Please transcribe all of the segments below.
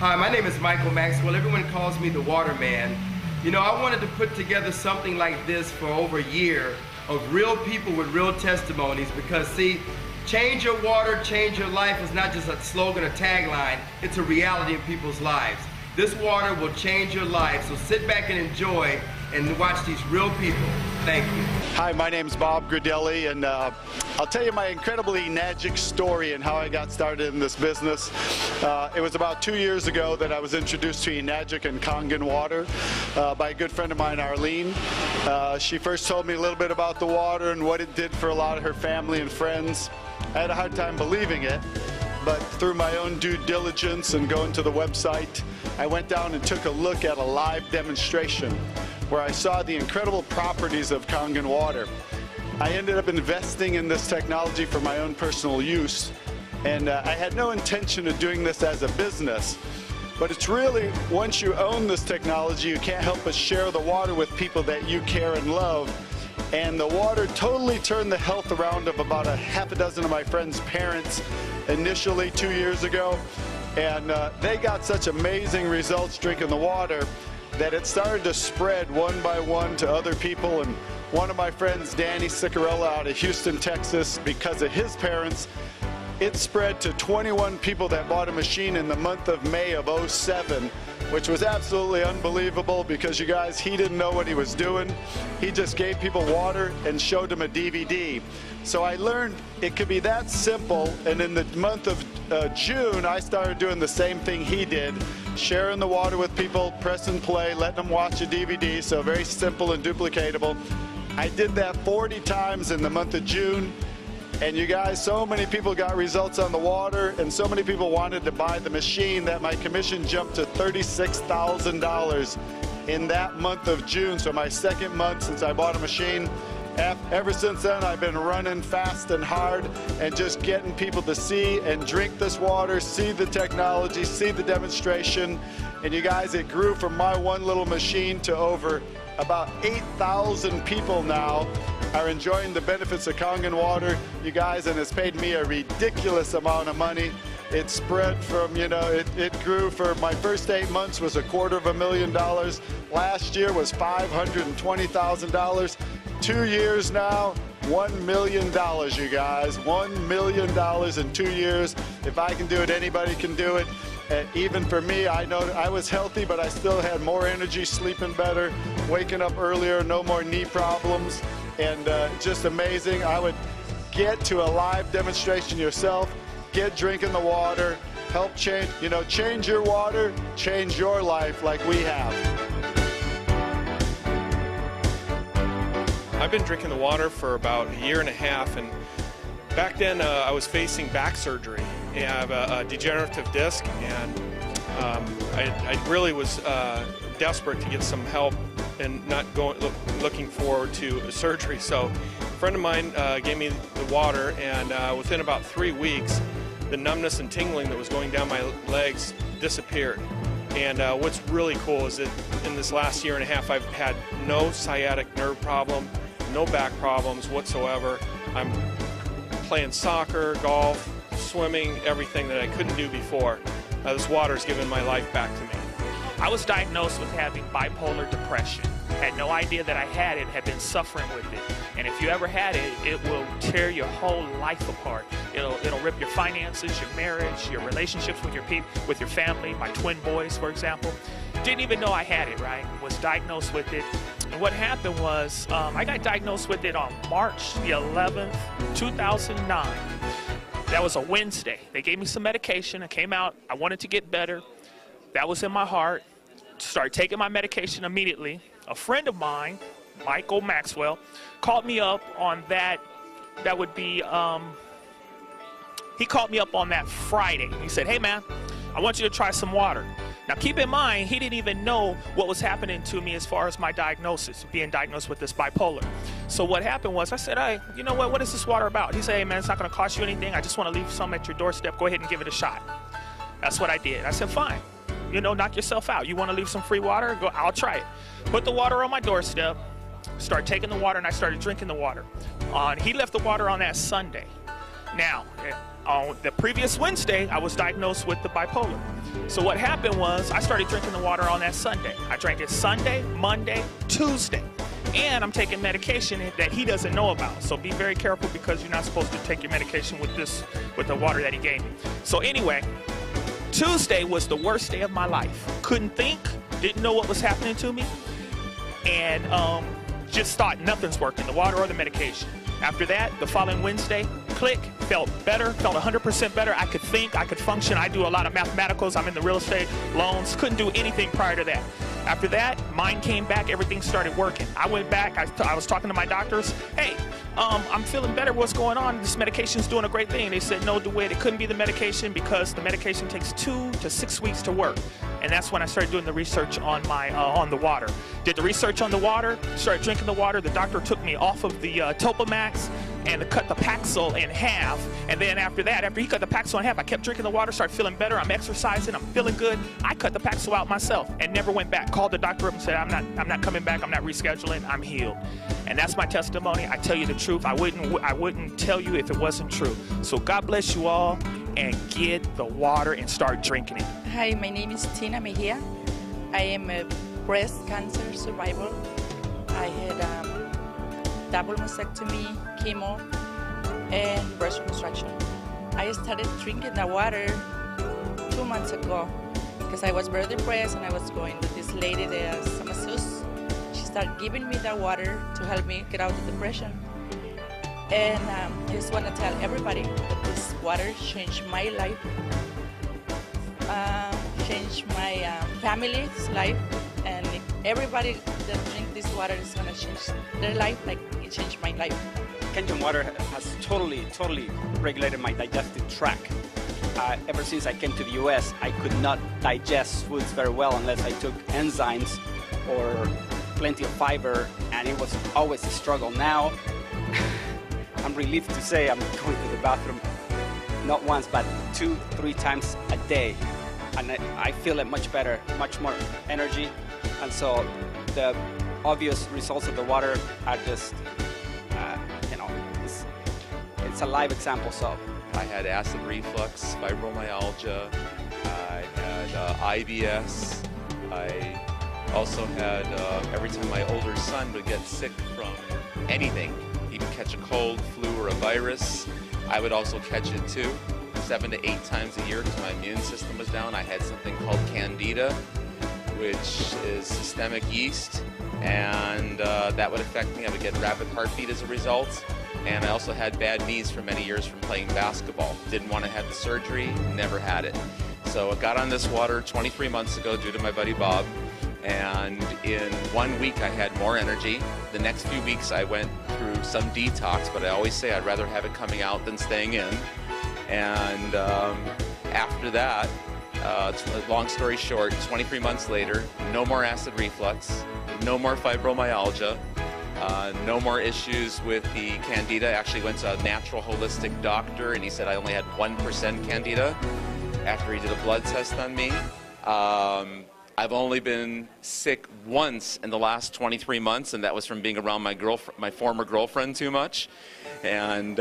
Hi, my name is Michael Maxwell. Everyone calls me the Waterman. You know, I wanted to put together something like this for over a year of real people with real testimonies because, see, change your water, change your life is not just a slogan or tagline, it's a reality in people's lives. This water will change your life, so sit back and enjoy and watch these real people. Thank you. Hi, my name's Bob Gradelli, and I'll tell you my incredibly Enagic story and how I got started in this business. It was about 2 years ago that I was introduced to Enagic and Kangen Water by a good friend of mine, Arlene. She first told me a little bit about the water and what it did for a lot of her family and friends. I had a hard time believing it, but through my own due diligence and going to the website, I went down and took a look at a live demonstration where I saw the incredible properties of Kangen Water. I ended up investing in this technology for my own personal use, and I had no intention of doing this as a business. But it's really, once you own this technology, you can't help but share the water with people that you care and love. And the water totally turned the health around of about a half a dozen of my friends' parents initially 2 years ago. And they got such amazing results drinking the water that it started to spread one by one to other people. And one of my friends, Danny Sicarella out of Houston, Texas, because of his parents, it spread to 21 people that bought a machine in the month of May of '07, which was absolutely unbelievable because, you guys, he didn't know what he was doing. He just gave people water and showed them a DVD. So I learned it could be that simple, and in the month of June, I started doing the same thing he did, sharing the water with people, press and play, letting them watch a DVD, so very simple and duplicatable. I did that 40 times in the month of June. And you guys, so many people got results on the water, and so many people wanted to buy the machine that my commission jumped to $36,000 in that month of June. So my second month since I bought a machine. Ever since then, I've been running fast and hard and just getting people to see and drink this water, see the technology, see the demonstration. And you guys, it grew from my one little machine to over about 8,000 people now are enjoying the benefits of Kangen Water, you guys, and it's paid me a ridiculous amount of money. It spread from, you know, it grew for my first 8 months was $250,000. Last year was $520,000. 2 years now, $1 million, you guys. $1 million in 2 years. If I can do it, anybody can do it. Even for me, I know I was healthy, but I still had more energy, sleeping better, waking up earlier, no more knee problems, and just amazing. I would get to a live demonstration yourself, get drinking the water, help change, you know, change your water, change your life like we have. I've been drinking the water for about a year and a half, and back then I was facing back surgery. I have a degenerative disc, and I really was desperate to get some help and not looking forward to surgery. So a friend of mine gave me the water, and within about 3 weeks, the numbness and tingling that was going down my legs disappeared. And what's really cool is that in this last year and a half, I've had no sciatic nerve problem, no back problems whatsoever. I'm playing soccer, golf, swimming, everything that I couldn't do before. This water's given my life back to me. I was diagnosed with having bipolar depression. Had no idea that I had it, had been suffering with it. And if you ever had it, it will tear your whole life apart. It'll rip your finances, your marriage, your relationships with your people, with your family. My twin boys, for example, didn't even know I had it, right? Was diagnosed with it. And what happened was I got diagnosed with it on March the 11th, 2009. That was a Wednesday. They gave me some medication. I came out. I wanted to get better. That was in my heart. Started taking my medication immediately. A friend of mine, Michael Maxwell, called me up on that. That would be, he called me up on that Friday. He said, hey man, I want you to try some water. Now keep in mind, he didn't even know what was happening to me as far as my diagnosis, being diagnosed with this bipolar. So what happened was I said, hey, you know what is this water about? He said, hey man, it's not gonna cost you anything. I just wanna leave some at your doorstep. Go ahead and give it a shot. That's what I did. I said, fine. You know, knock yourself out. You want to leave some free water? Go, I'll try it. Put the water on my doorstep, start taking the water, and I started drinking the water. He left the water on that Sunday. Now, on the previous Wednesday, I was diagnosed with the bipolar. So what happened was I started drinking the water on that Sunday. I drank it Sunday, Monday, Tuesday. And I'm taking medication that he doesn't know about. So be very careful, because you're not supposed to take your medication with the water that he gave me. So anyway, Tuesday was the worst day of my life. Couldn't think, didn't know what was happening to me, and just thought nothing's working, the water or the medication. After that, the following Wednesday, click, felt better, felt 100% better. I could think, I could function. I do a lot of mathematicals. I'm in the real estate, loans, couldn't do anything prior to that. After that, mine came back, everything started working. I went back, I was talking to my doctors. Hey, I'm feeling better, what's going on? This medication's doing a great thing. They said, no, DeWitt, it couldn't be the medication, because the medication takes 2 to 6 weeks to work. And that's when I started doing the research on on the water. Did the research on the water, started drinking the water. The doctor took me off of the Topamax and cut the Paxil in half. And then after that, after he cut the Paxil in half, I kept drinking the water, started feeling better. I'm exercising, I'm feeling good. I cut the Paxil out myself and never went back. Called the doctor up and said, I'm not coming back, I'm not rescheduling, I'm healed. And that's my testimony. I tell you the truth. I wouldn't tell you if it wasn't true. So God bless you all, and get the water and start drinking it. Hi, my name is Tina Mejia. I am a breast cancer survivor. I had double mastectomy, chemo, and breast reconstruction. I started drinking the water 2 months ago because I was very depressed, and I was going with this lady, the masseuse. She started giving me the water to help me get out of depression. And I just want to tell everybody that this water changed my life, changed my family's life, and if everybody that drink this water is going to change their life like it changed my life. Kangen Water has totally regulated my digestive tract. Ever since I came to the US, I could not digest foods very well unless I took enzymes or plenty of fiber, and it was always a struggle. Now, I'm relieved to say I'm going to the bathroom not once, but 2-3 times a day. And I feel it much better, much more energy. And so the obvious results of the water are just, it's a live example. So I had acid reflux, fibromyalgia, I had IBS. I also had, every time my older son would get sick from anything, even catch a cold, flu, or a virus, I would also catch it too, 7 to 8 times a year, because my immune system was down. I had something called Candida, which is systemic yeast, and that would affect me. I would get rapid heartbeat as a result. And I also had bad knees for many years from playing basketball. Didn't want to have the surgery, never had it. So I got on this water 23 months ago due to my buddy Bob, and in 1 week I had more energy. The next few weeks I went through some detox, but I always say I'd rather have it coming out than staying in. And after that, long story short, 23 months later, no more acid reflux, no more fibromyalgia, no more issues with the Candida. I actually went to a natural holistic doctor, and he said I only had 1% Candida after he did a blood test on me. I've only been sick once in the last 23 months, and that was from being around my former girlfriend too much. And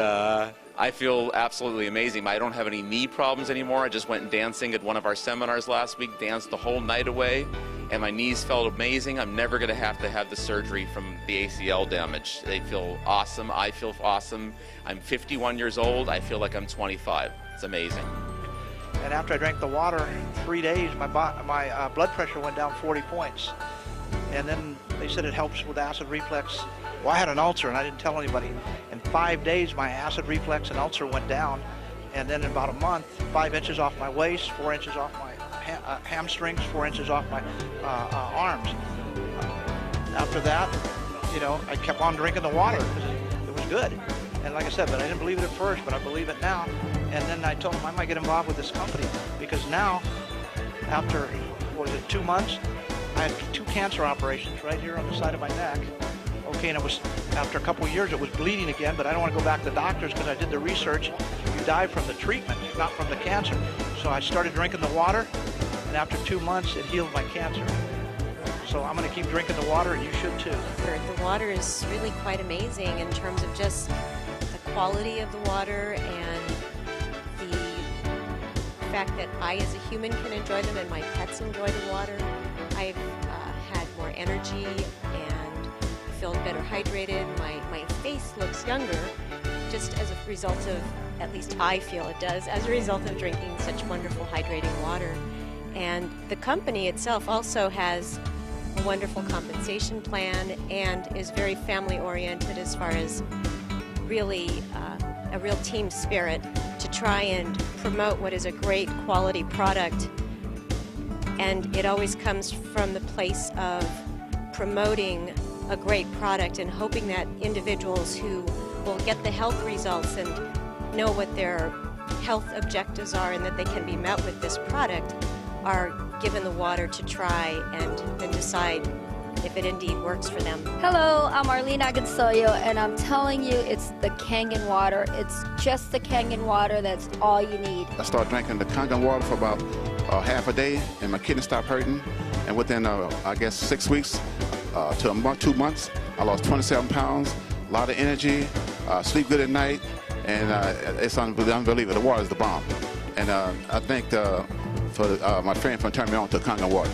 I feel absolutely amazing. I don't have any knee problems anymore. I just went dancing at one of our seminars last week, danced the whole night away, and my knees felt amazing. I'm never going to have the surgery from the ACL damage. They feel awesome. I feel awesome. I'm 51 years old. I feel like I'm 25. It's amazing. And after I drank the water, 3 days, my blood pressure went down 40 points. And then they said it helps with acid reflux. Well, I had an ulcer, and I didn't tell anybody. In 5 days, my acid reflux and ulcer went down. And then in about a month, 5 inches off my waist, 4 inches off my hamstrings, 4 inches off my arms. After that, I kept on drinking the water because it was good. And like I said, but I didn't believe it at first, but I believe it now. And then I told them I might get involved with this company, because now, after, 2 months, I had 2 cancer operations right here on the side of my neck. Okay, and it was, after a couple of years, it was bleeding again, but I don't want to go back to doctors because I did the research. You die from the treatment, not from the cancer. So I started drinking the water, and after 2 months, it healed my cancer. So I'm going to keep drinking the water, and you should too. The water is really quite amazing in terms of just the quality of the water and the fact that I as a human can enjoy them and my pets enjoy the water. I've had more energy and feel better hydrated. My face looks younger just as a result of, at least I feel it does, as a result of drinking such wonderful hydrating water. And the company itself also has a wonderful compensation plan and is very family oriented as far as really a real team spirit to try and promote what is a great quality product. And it always comes from the place of promoting a great product and hoping that individuals who will get the health results and know what their health objectives are and that they can be met with this product are given the water to try and then decide if it indeed works for them. Hello, I'm Arlene Agonsoyo, and I'm telling you, it's the Kangen Water. It's just the Kangen Water. That's all you need. I started drinking the Kangen Water for about half a day, and my kidneys stopped hurting. And within, I guess, 6 weeks to a month, 2 months, I lost 27 pounds, a lot of energy, sleep good at night, and it's unbelievable. The water is the bomb. And I thank for my friend for turning me on to Kangen Water.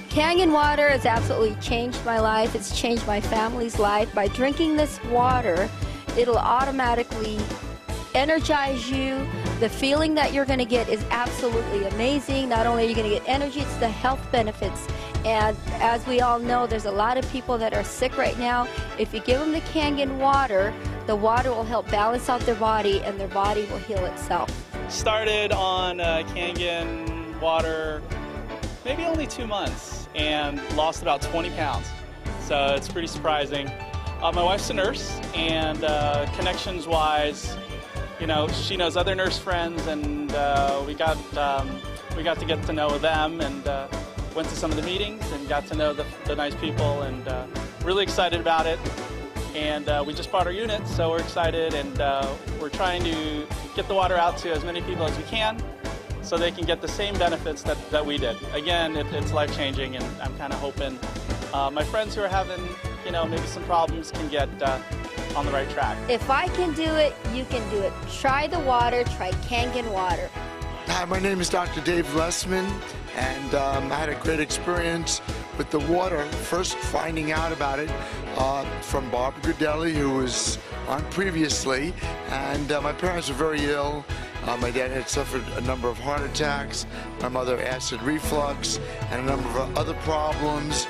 Kangen Water has absolutely changed my life. It's changed my family's life. By drinking this water, it'll automatically energize you. The feeling that you're going to get is absolutely amazing. Not only are you going to get energy, it's the health benefits. And as we all know, there's a lot of people that are sick right now. If you give them the Kangen Water, the water will help balance out their body and their body will heal itself. Started on Kangen Water maybe only 2 months and lost about 20 pounds. So it's pretty surprising. My wife's a nurse, and connections-wise, you know, she knows other nurse friends, and we got to get to know them, and went to some of the meetings and got to know the nice people, and really excited about it. And we just bought our unit, so we're excited, and we're trying to get the water out to as many people as we can, so they can get the same benefits that we did. Again, it's life-changing, and I'm kind of hoping my friends who are having, you know, maybe some problems can get on the right track. If I can do it, you can do it. Try the water, try Kangen Water. Hi, my name is Dr. Dave Lessman, and I had a great experience with the water, first finding out about it from Barbara Grudelli, who was on previously, and my parents were very ill. My dad had suffered a number of heart attacks, my mother acid reflux, and a number of other problems,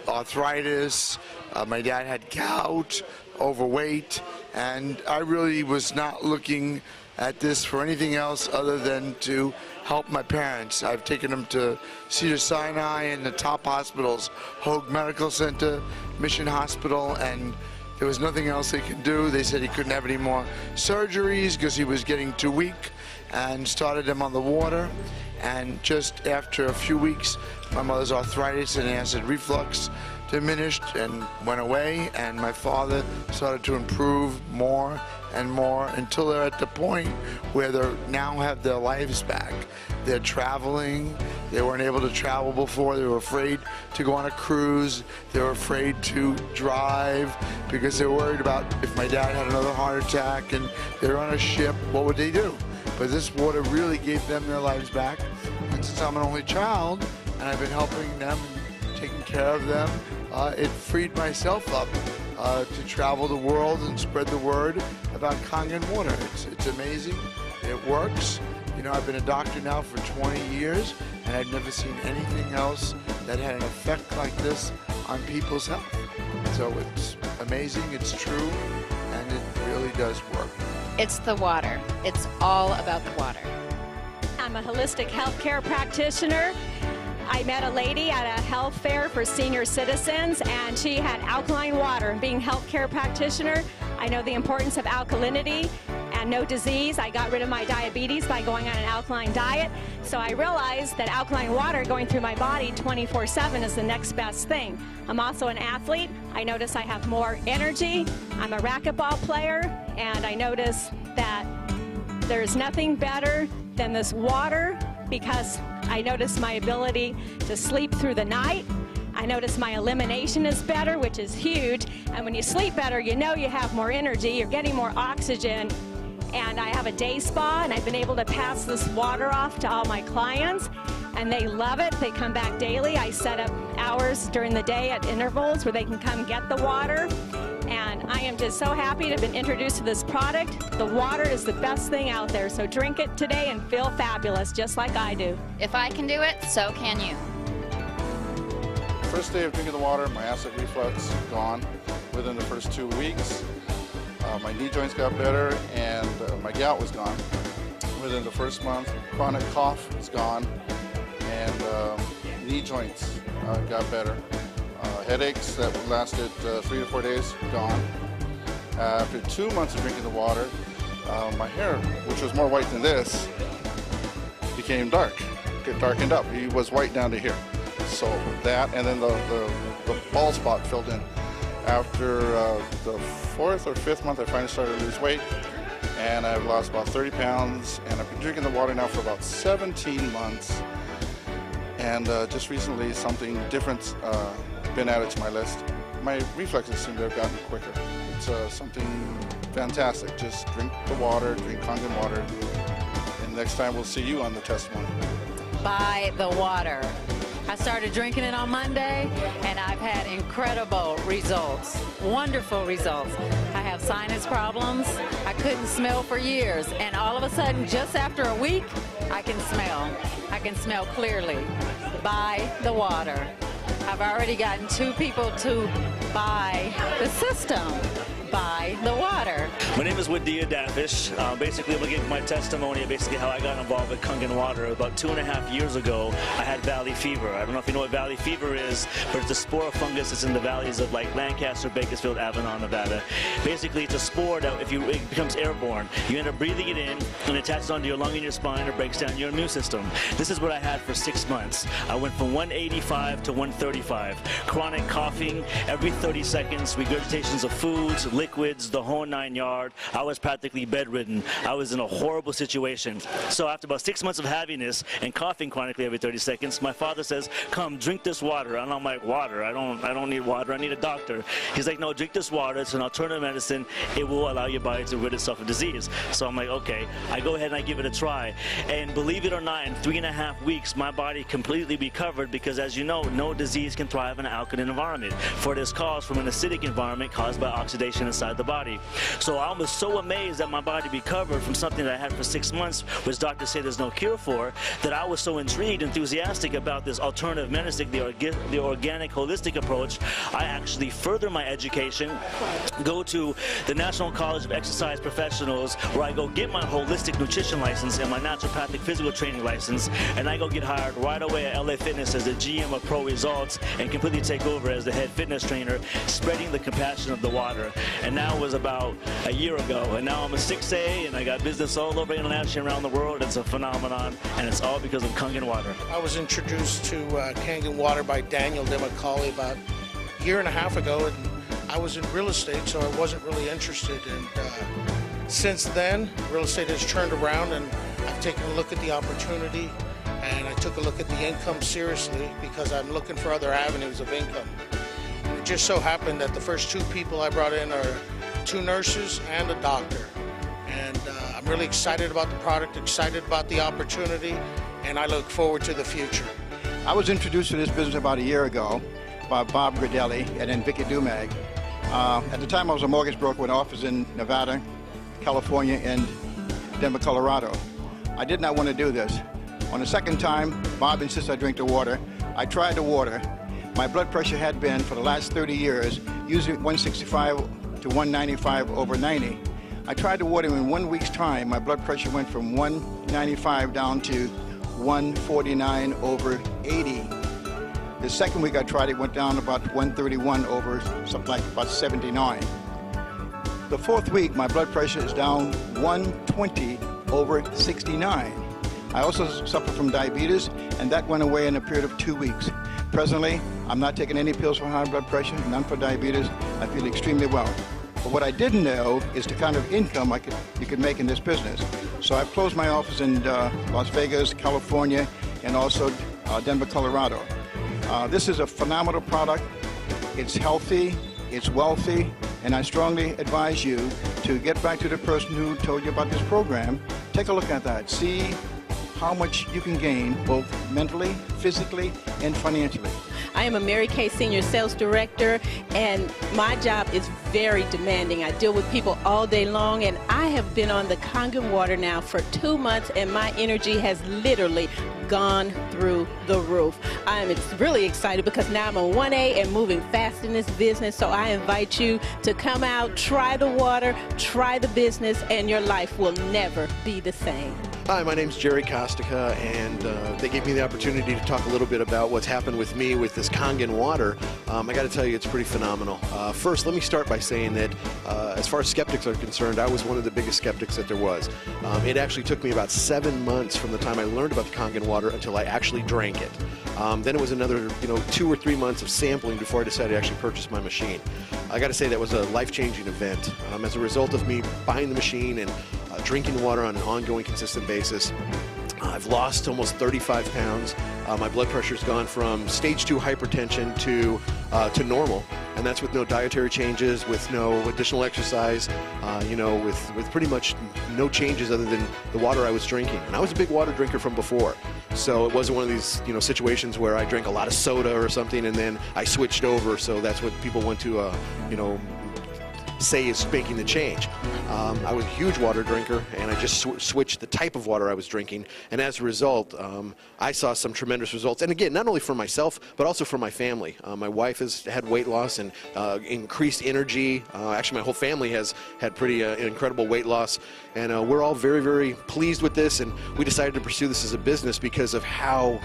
arthritis. My dad had gout, overweight, and I really was not looking at this for anything else other than to help my parents. I've taken them to Cedars-Sinai and the top hospitals, Hoag Medical Center, Mission Hospital, and there was nothing else they could do. They said he couldn't have any more surgeries because he was getting too weak, and started him on the water. And just after a few weeks, my mother's arthritis and acid reflux diminished and went away, and my father started to improve more and more until they're at the point where they now have their lives back. They're traveling. They weren't able to travel before. They were afraid to go on a cruise. They were afraid to drive because they were worried about if my dad had another heart attack and they were on a ship, what would they do? But this water really gave them their lives back. And since I'm an only child and I've been helping them and taking care of them, it freed myself up to travel the world and spread the word about Kangen Water. It's amazing. It works. You know, I've been a doctor now for 20 years, and I've never seen anything else that had an effect like this on people's health. So it's amazing, it's true, and it really does work. It's the water. It's all about the water. I'm a holistic healthcare practitioner. I met a lady at a health fair for senior citizens, and she had alkaline water. Being a healthcare practitioner, I know the importance of alkalinity and no disease. I got rid of my diabetes by going on an alkaline diet, so I realized that alkaline water going through my body 24/7 is the next best thing. I'm also an athlete. I notice I have more energy. I'm a racquetball player, and I notice that there's nothing better than this water, because I notice my ability to sleep through the night, I notice my elimination is better, which is huge. And when you sleep better, you know you have more energy, you're getting more oxygen. And I have a day spa, and I've been able to pass this water off to all my clients, and they love it. They come back daily. I set up hours during the day at intervals where they can come get the water. And I am just so happy to have been introduced to this product. The water is the best thing out there, so drink it today and feel fabulous, just like I do. If I can do it, so can you. First day of drinking the water, my acid reflux gone within the first 2 weeks. My knee joints got better, and my gout was gone within the first month. Chronic cough is gone, and knee joints got better. Headaches that lasted 3 to 4 days, gone. After 2 months of drinking the water, my hair, which was more white than this, became dark. It darkened up. It was white down to here. So that, and then the bald spot filled in. After the 4th or 5th month, I finally started to lose weight, and I've lost about 30 pounds, and I've been drinking the water now for about 17 months. And just recently, something different's been added to my list. My reflexes seem to have gotten quicker. It's something fantastic. Just drink the water, drink Kangen water, and next time we'll see you on the testimony. Buy the water. I started drinking it on Monday, and I've had incredible results, wonderful results. I have sinus problems. I couldn't smell for years, and all of a sudden, just after a week, I can smell. I can smell clearly. Buy the water. I've already gotten 2 people to buy the system. Buy the water. My name is Wadia Dafish. Basically, I'm going to give my testimony of basically how I got involved with Kangen Water. About 2.5 years ago, I had valley fever. I don't know if you know what valley fever is, but it's a spore fungus that's in the valleys of like Lancaster, Bakersfield, Avalon, Nevada. Basically, it's a spore that it becomes airborne. You end up breathing it in, and it attaches onto your lung and your spine, or breaks down your immune system. This is what I had for 6 months. I went from 185 to 135. Chronic coughing every 30 seconds, regurgitations of foods, liquids, the whole 9 yards. I was practically bedridden. I was in a horrible situation. So after about 6 months of having this and coughing chronically every 30 seconds, my father says, "Come, drink this water." And I'm like, "Water? I don't need water. I need a doctor." He's like, "No, drink this water. It's an alternative medicine. It will allow your body to rid itself of disease." So I'm like, okay. I go ahead and I give it a try. And believe it or not, in 3.5 weeks, my body completely recovered, because as you know, no disease can thrive in an alkaline environment. For it is caused from an acidic environment caused by oxidation inside the body. So I was so amazed that my body recovered from something that I had for 6 months, which doctors say there's no cure for, that I was so intrigued, enthusiastic about this alternative medicine, the organic, holistic approach. I actually further my education, go to the National College of Exercise Professionals, where I go get my holistic nutrition license and my naturopathic physical training license, and I go get hired right away at LA Fitness as the GM of Pro Results and completely take over as the head fitness trainer, spreading the compassion of the water. And that was about a year ago, and now I'm a 6A, and I got business all over internationally around the world. It's a phenomenon, and it's all because of Kangen Water. I was introduced to Kangen Water by Daniel DeMcCauley about a year and a half ago, and I was in real estate, so I wasn't really interested. And since then, real estate has turned around, and I've taken a look at the opportunity, and I took a look at the income seriously, because I'm looking for other avenues of income. And it just so happened that the first 2 people I brought in are 2 nurses and a doctor. And I'm really excited about the product, excited about the opportunity, and I look forward to the future. I was introduced to this business about a year ago by Bob Gridelli and then Vicky Dumag. At the time, I was a mortgage broker with an office in Nevada, California, and Denver, Colorado. I did not want to do this. On the second time, Bob insisted I drink the water. I tried the water. My blood pressure had been, for the last 30 years, usually 165 to 195 over 90. I tried the water, and in 1 week's time, my blood pressure went from 195 down to 149 over 80. The second week I tried it, went down about 131 over something like about 79. The 4th week, my blood pressure is down 120 over 69. I also suffer from diabetes, and that went away in a period of 2 weeks. Presently, I'm not taking any pills for high blood pressure, none for diabetes. I feel extremely well. But what I didn't know is the kind of income you could make in this business. So I've closed my office in Las Vegas, California, and also Denver, Colorado. This is a phenomenal product. It's healthy, it's wealthy, and I strongly advise you to get back to the person who told you about this program. Take a look at that. See how much you can gain both mentally, physically, and financially. I am a Mary Kay Senior Sales Director, and my job is very demanding. I deal with people all day long, and I have been on the Kangen Water now for 2 months, and my energy has literally gone through the roof. I am really excited because now I'm a 1A and moving fast in this business, so I invite you to come out, try the water, try the business, and your life will never be the same. Hi, my name's Jerry Kostica, and they gave me the opportunity to talk a little bit about what's happened with me with this Kangen Water. I got to tell you, it's pretty phenomenal. First, let me start by saying that as far as skeptics are concerned, I was one of the biggest skeptics that there was. It actually took me about 7 months from the time I learned about the Kangen Water until I actually drank it. Then it was another 2 or 3 months of sampling before I decided to actually purchase my machine. I got to say that was a life-changing event. As a result of me buying the machine and drinking water on an ongoing, consistent basis, I've lost almost 35 pounds. My blood pressure's gone from stage 2 hypertension to normal, and that's with no dietary changes, with no additional exercise, with pretty much no changes other than the water I was drinking. And I was a big water drinker from before, so it wasn't one of these situations where I drank a lot of soda or something and then I switched over. So that's what people want to say is making the change. I was a huge water drinker, and I just switched the type of water I was drinking, and as a result, I saw some tremendous results. And again, not only for myself, but also for my family. My wife has had weight loss and increased energy. Actually, my whole family has had pretty incredible weight loss, and we're all very, very pleased with this, and we decided to pursue this as a business because of how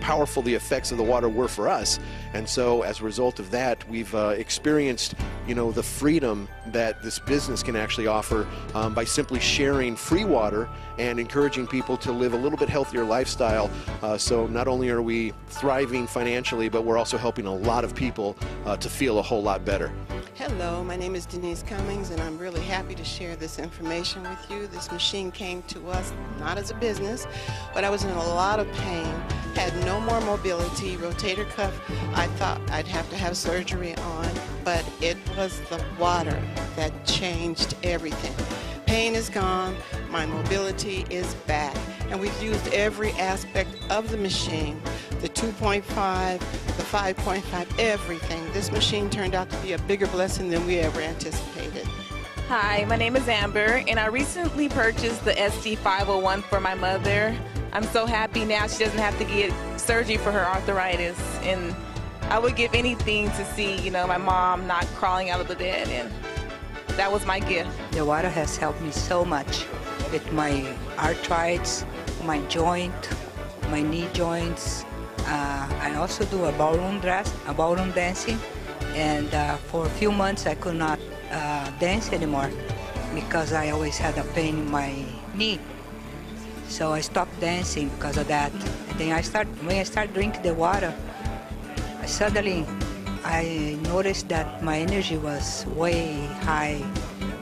powerful the effects of the water were for us. And so as a result of that, we've experienced the freedom that this business can actually offer by simply sharing free water and encouraging people to live a little bit healthier lifestyle. So not only are we thriving financially, but we're also helping a lot of people to feel a whole lot better. Hello, my name is Denise Cummings, and I'm really happy to share this information with you. This machine came to us not as a business, but I was in a lot of pain, had no more mobility, rotator cuff. I thought I'd have to have surgery on, but it was the water that changed everything. Pain is gone, my mobility is back, and we've used every aspect of the machine, the 2.5, the 5.5, everything. This machine turned out to be a bigger blessing than we ever anticipated. Hi, my name is Amber, and I recently purchased the ST501 for my mother. I'm so happy now she doesn't have to get surgery for her arthritis, and I would give anything to see, my mom not crawling out of the bed, and that was my gift. The water has helped me so much with my arthritis, my joint, my knee joints. I also do a ballroom dancing, and for a few months I could not dance anymore because I always had a pain in my knee. So I stopped dancing because of that. And then when I started drinking the water, suddenly I noticed that my energy was way high,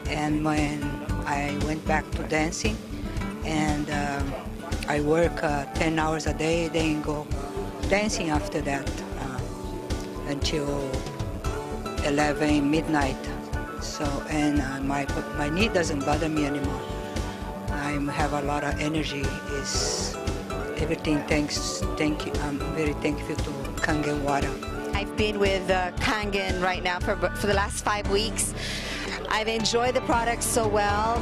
and when I went back to dancing, and I work 10 hours a day, then go dancing after that until 11 midnight. So, and my knee doesn't bother me anymore. I have a lot of energy. Is everything. Thank you. I'm very thankful to Kangen Water. I've been with Kangen right now for the last 5 weeks. I've enjoyed the product so well.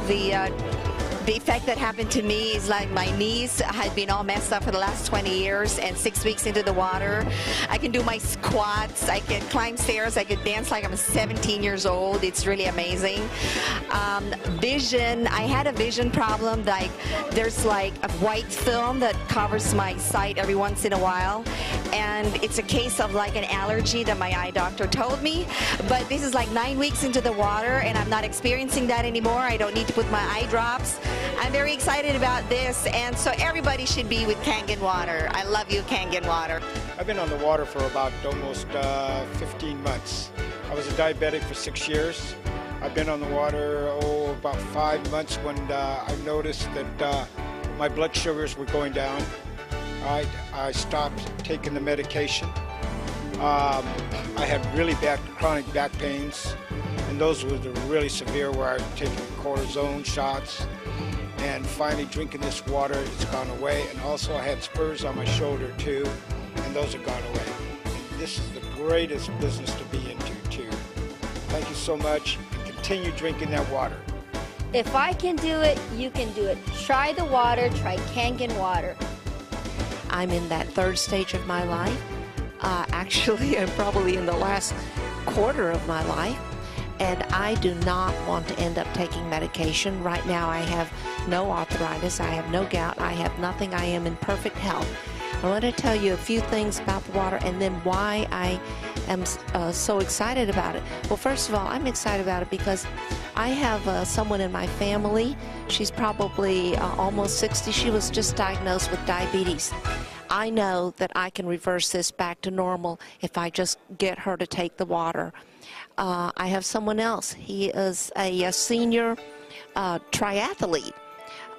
The effect that happened to me is like my knees had been all messed up for the last 20 years, and 6 weeks into the water, I can do my squats, I can climb stairs, I can dance like I'm 17 years old. It's really amazing. Vision, I had a vision problem. Like there's like a white film that covers my sight every once in a while, and it's a case of like an allergy that my eye doctor told me. But this is like 9 weeks into the water, and I'm not experiencing that anymore. I don't need to put my eye drops. I'm very excited about this, and so everybody should be with Kangen Water. I love you, Kangen Water. I've been on the water for about almost 15 months. I was a diabetic for 6 years. I've been on the water about 5 months when I noticed that my blood sugars were going down. I stopped taking the medication, I had really bad chronic back pains, and those were the really severe where I was taking cortisone shots. And finally drinking this water, it's gone away. And also I had spurs on my shoulder too, and those have gone away. And this is the greatest business to be into too. Thank you so much, and continue drinking that water. If I can do it, you can do it. Try the water, try Kangen Water. I'm in that third stage of my life. Actually, I'm probably in the last quarter of my life, and I do not want to end up taking medication. Right now, I have no arthritis, I have no gout, I have nothing. I am in perfect health. I want to tell you a few things about the water and then why I am so excited about it. Well, first of all, I'm excited about it because I have someone in my family. She's probably almost 60. She was just diagnosed with diabetes. I know that I can reverse this back to normal if I just get her to take the water. I have someone else. He is a senior triathlete,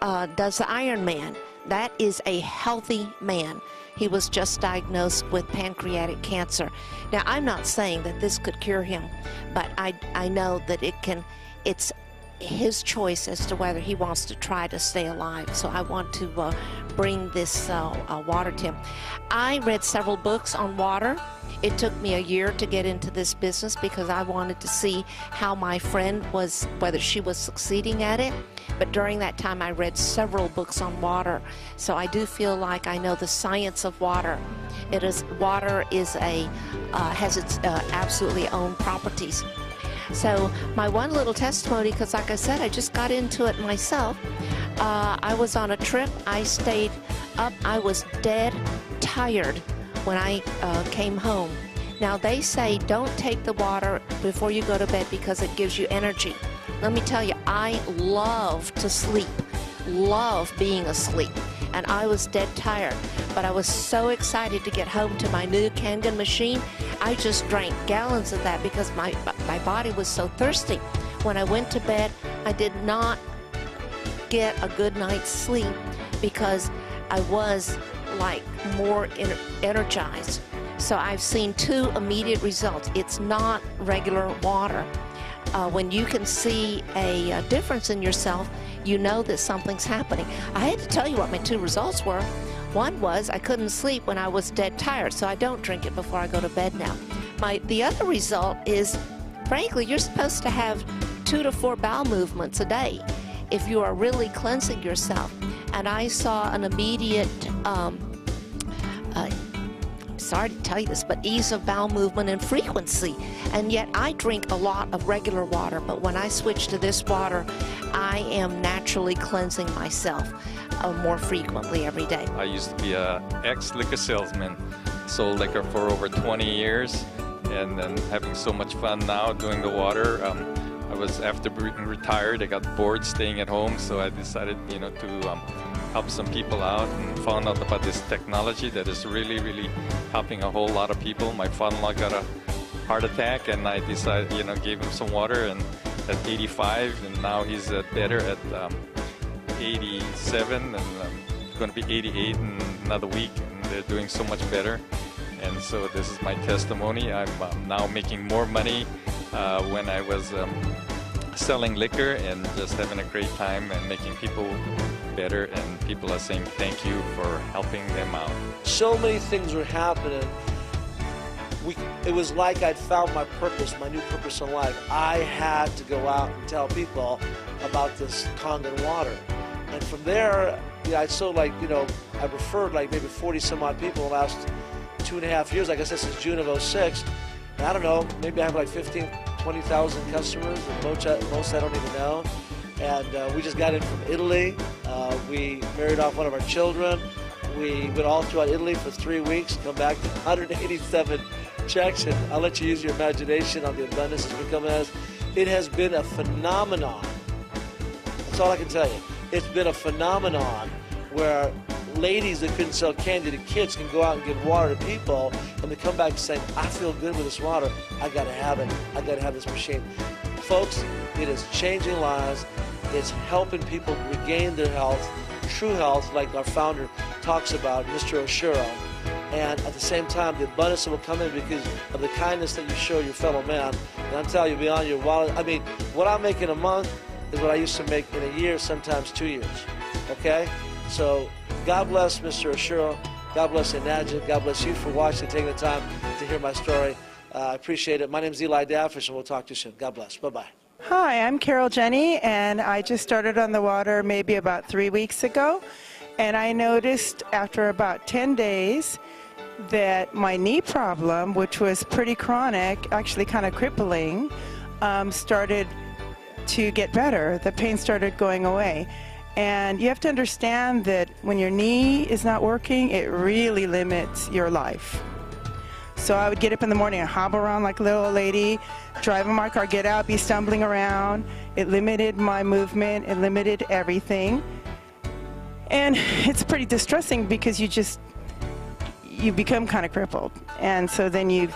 does the Ironman. That is a healthy man. He was just diagnosed with pancreatic cancer. Now, I'm not saying that this could cure him, but I know that it's his choice as to whether he wants to try to stay alive. So I want to bring this water to him. I read several books on water. It took me a year to get into this business because I wanted to see how my friend was, whether she was succeeding at it. But during that time, I read several books on water. So I do feel like I know the science of water. Water has its absolutely own properties. So my one little testimony, because like I said, I just got into it myself. I was on a trip. I stayed up. I was dead tired when I came home. Now they say don't take the water before you go to bed because it gives you energy. Let me tell you, I love to sleep, love being asleep, and I was dead tired. But I was so excited to get home to my new Kangen machine. I just drank gallons of that because my body was so thirsty. When I went to bed, I did not get a good night's sleep because I was like more energized. So I've seen two immediate results. It's not regular water. When you can see a difference in yourself, you know that something's happening. I had to tell you what my two results were. One was I couldn't sleep when I was dead tired, so I don't drink it before I go to bed now. The other result is, frankly, you're supposed to have 2 to 4 bowel movements a day if you are really cleansing yourself. And I saw an immediate, sorry to tell you this, but ease of bowel movement and frequency. And yet I drink a lot of regular water, but when I switch to this water, I am naturally cleansing myself more frequently every day. I used to be an ex-liquor salesman, sold liquor for over 20 years, and then having so much fun now doing the water. After being retired, I got bored staying at home, so I decided, to help some people out and found out about this technology that is really, really helping a whole lot of people. My father-in-law got a heart attack, and I decided, gave him some water, and at 85, and now he's better at 87, and going to be 88 in another week, and they're doing so much better. And so this is my testimony. I'm now making more money when I was selling liquor and just having a great time and making people better, and people are saying thank you for helping them out. So many things were happening. It was like I'd found my purpose, my new purpose in life. I had to go out and tell people about this Kangen water. And from there, I referred like maybe 40 some odd people in the last 2.5 years, like I said, since June of 06. And I don't know, maybe I have like 15, 20,000 customers, and most I don't even know. And we just got in from Italy. We married off one of our children. We went all throughout Italy for 3 weeks, come back to 187 checks, and I'll let you use your imagination on the abundance that's become as. It has been a phenomenon. That's all I can tell you. It's been a phenomenon where ladies that couldn't sell candy to kids can go out and give water to people, and they come back and say, I feel good with this water. I gotta have it. I gotta have this machine. Folks, it is changing lives. It's helping people regain their health, true health, like our founder talks about, Mr. Oshiro. and at the same time, the abundance that will come in because of the kindness that you show your fellow man. And I'm telling you, beyond your wallet, I mean, what I make in a month is what I used to make in a year, sometimes 2 years. Okay? So God bless Mr. Ashura. God bless Enadja. God bless you for watching, taking the time to hear my story. I appreciate it. My name is Eli Dafish, and we'll talk to you soon. God bless. Bye-bye. Hi, I'm Carol Jenny, and I just started on the water maybe about 3 weeks ago. And I noticed after about 10 days that my knee problem, which was pretty chronic, actually kind of crippling, started to get better. The pain started going away. And you have to understand that when your knee is not working, it really limits your life. So I would get up in the morning and hobble around like a little old lady, driving my car, get out, be stumbling around. It limited my movement. It limited everything. And it's pretty distressing because you become kind of crippled. And so then you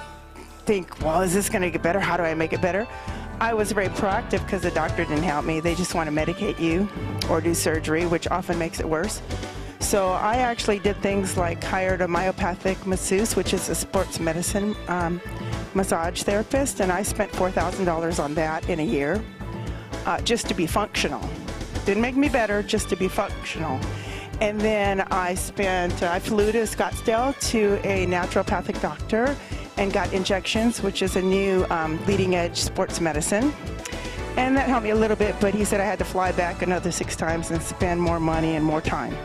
think, well, is this going to get better? How do I make it better? I was very proactive because the doctor didn't help me. They just want to medicate you or do surgery, which often makes it worse. So I actually did things like hired a myopathic masseuse, which is a sports medicine massage therapist, and I spent $4,000 on that in a year just to be functional. Didn't make me better, just to be functional. And then I flew to Scottsdale to a naturopathic doctor and got injections, which is a new leading edge sports medicine. And that helped me a little bit, but he said I had to fly back another 6 times and spend more money and more time.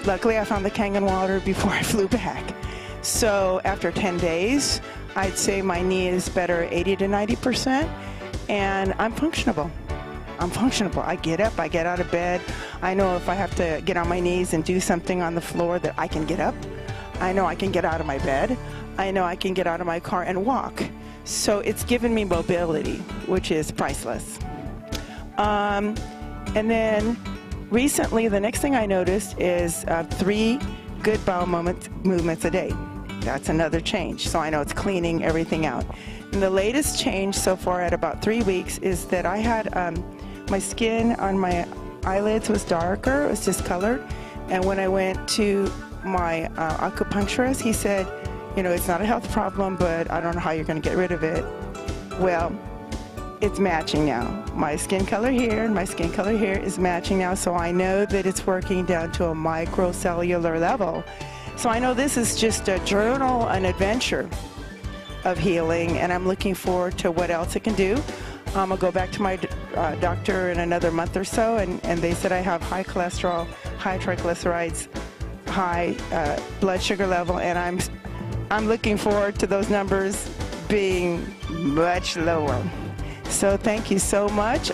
Luckily, I found the Kangen Water before I flew back. So after 10 days, I'd say my knee is better 80 to 90%, and I'm functionable. I get up, I get out of bed. I know if I have to get on my knees and do something on the floor that I can get up. I know I can get out of my bed. I know I can get out of my car and walk. So it's given me mobility, which is priceless. And then recently, the next thing I noticed is 3 good bowel movements a day. That's another change. So I know it's cleaning everything out. And the latest change so far at about 3 weeks is that I had my skin on my eyelids was darker, it was discolored. And when I went to my acupuncturist, he said, you know, it's not a health problem, but I don't know how you're going to get rid of it. Well, it's matching now. My skin color here and my skin color here is matching now, so I know that it's working down to a microcellular level. So I know this is just a journal, an adventure of healing, and I'm looking forward to what else it can do. I'm going to go back to my doctor in another month or so, and they said I have high cholesterol, high triglycerides, high blood sugar level, and I'm looking forward to those numbers being much lower. So thank you so much.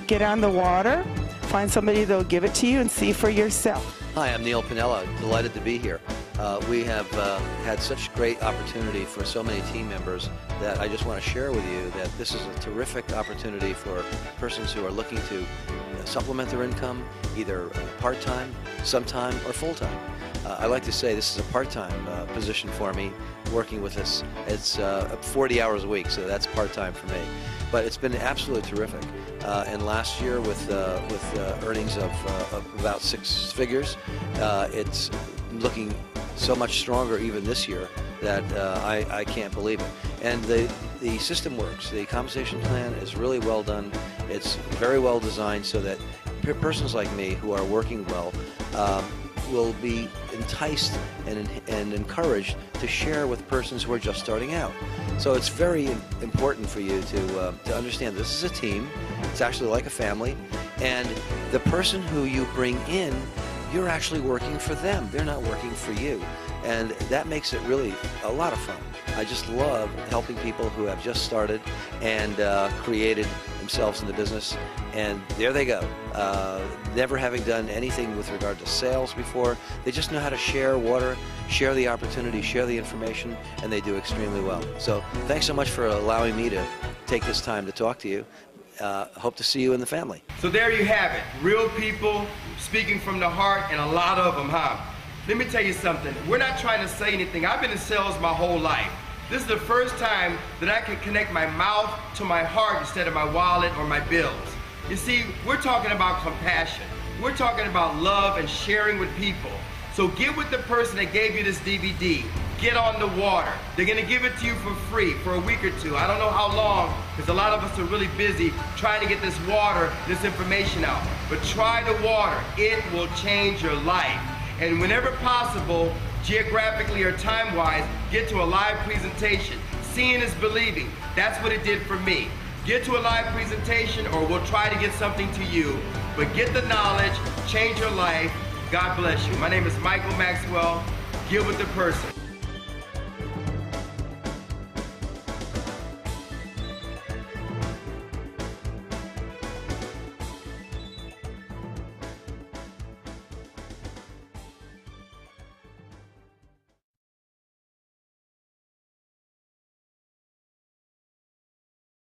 Get on the water, find somebody that'll give it to you, and see for yourself. Hi, I'm Neil Pinella. Delighted to be here. We have had such great opportunity for so many team members that I just want to share with you that this is a terrific opportunity for persons who are looking to supplement their income, either part-time, sometime, or full-time. I like to say this is a part-time position for me, working with us. It's 40 hours a week, so that's part-time for me. But it's been absolutely terrific. And last year, with earnings of about 6 figures, it's looking so much stronger even this year that I can't believe it. And the system works. The compensation plan is really well done. It's very well designed so that persons like me who are working well will be enticed and encouraged to share with persons who are just starting out. So it's very important for you to understand this is a team. It's actually like a family, and the person who you bring in, you're actually working for them. They're not working for you, and that makes it really a lot of fun. I just love helping people who have just started and created themselves in the business, and there they go. Never having done anything with regard to sales before, they just know how to share water, share the opportunity, share the information, and they do extremely well. So thanks so much for allowing me to take this time to talk to you. Hope to see you in the family. So there you have it. Real people speaking from the heart, and a lot of them, huh? Let me tell you something. We're not trying to say anything. I've been in sales my whole life. This is the first time that I can connect my mouth to my heart instead of my wallet or my bills. You see, we're talking about compassion. We're talking about love and sharing with people. So get with the person that gave you this DVD. Get on the water. They're gonna give it to you for free for a week or two. I don't know how long, because a lot of us are really busy trying to get this water, this information out. But try the water. It will change your life. And whenever possible, geographically or time-wise, get to a live presentation. Seeing is believing. That's what it did for me. Get to a live presentation, or we'll try to get something to you. But get the knowledge, change your life. God bless you. My name is Michael Maxwell. Get with the person.